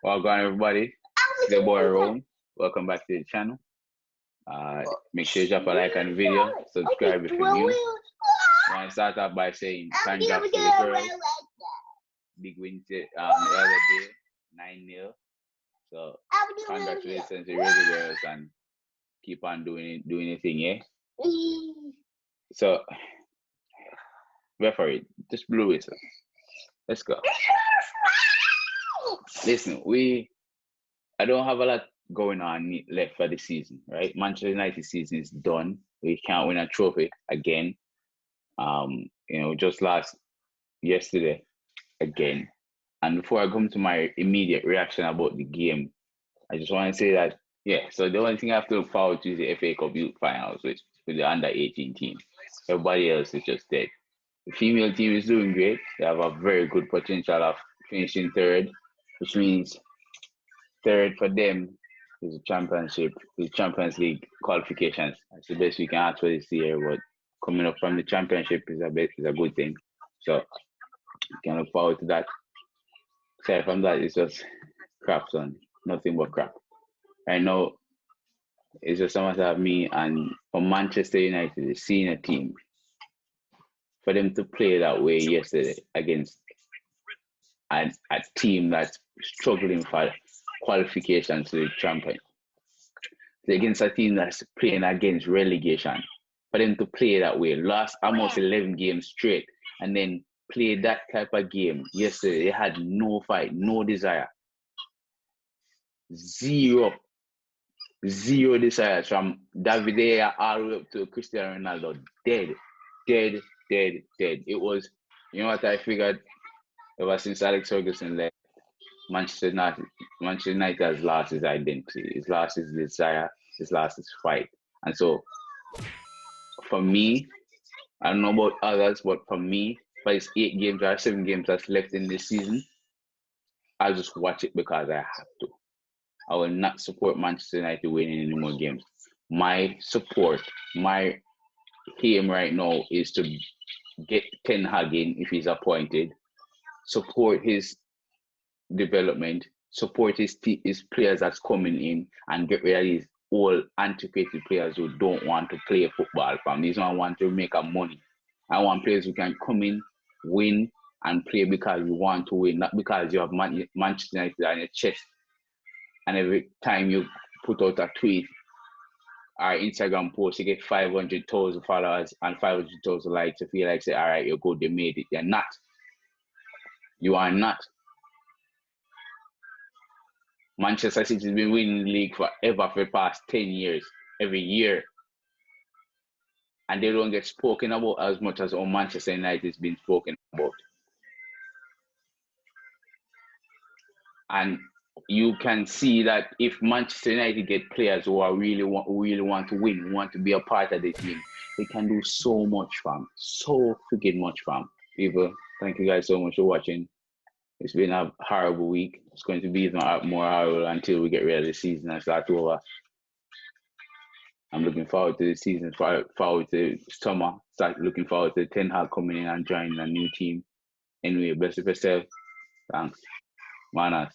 Welcome everybody. It's your boy Rome. Welcome back to the channel. Make sure you drop a like on the video, subscribe if you're new. I want to start off by saying congrats to the girls. Big win the other day, 9-0. So congratulations to the Rosy girls and keep on doing your thing, yeah? So referee, just blew whistle. Let's go. Listen, I don't have a lot going on left for the season, right? Manchester United season is done. We can't win a trophy again. Just lost yesterday again. And before I come to my immediate reaction about the game, I just want to say that, so the only thing I have to look forward to is the FA Cup Youth Finals with the under-18 team. Everybody else is just dead. The female team is doing great. They have a very good potential of finishing third, which means third for them is the Champions League qualifications. That's the best we can ask for this year, but coming up from the championship is a good thing. So you can look forward to that. Aside from that, it's just crap, son. Nothing but crap. I know it's just a matter of me and for Manchester United, the senior team, for them to play that way yesterday against a team that's struggling for qualifications to the champion, against a team that's playing against relegation, for them to play that way, lost almost 11 games straight, and then play that type of game yesterday. They had no fight, no desire. Zero desire from David De Gea all the way up to Cristiano Ronaldo. Dead. It was, you know what I figured? Ever since Alex Ferguson left, Manchester United has lost his identity. He's lost his desire. He's lost his fight. And so, for me, I don't know about others, but for me, for these 8 games or 7 games that's left in this season, I'll just watch it because I have to. I will not support Manchester United winning any more games. My support, my aim right now is to get Ten Hag in if he's appointed, support his development, support his players that's coming in, and get rid of these old antiquated players who don't want to play football. From these one want to make a money. I want players who can come in, win, and play because you want to win, not because you have Manchester United on your chest. And every time you put out a tweet or Instagram post, you get 500,000 followers and 500,000 likes to feel like, say, all right, you're good, they made it. You're not. You are not. Manchester City has been winning the league forever for the past 10 years, every year. And they don't get spoken about as much as Manchester United has been spoken about. And you can see that if Manchester United get players who are really want to win, want to be a part of the team, they can do so much, fam. So freaking much, fam. People, thank you guys so much for watching. It's been a horrible week. It's going to be even more horrible until we get rid of the season and start over. I'm looking forward to the season, forward to summer, looking forward to Ten Hag coming in and joining a new team. Anyway, bless yourself. Thanks. Manaz.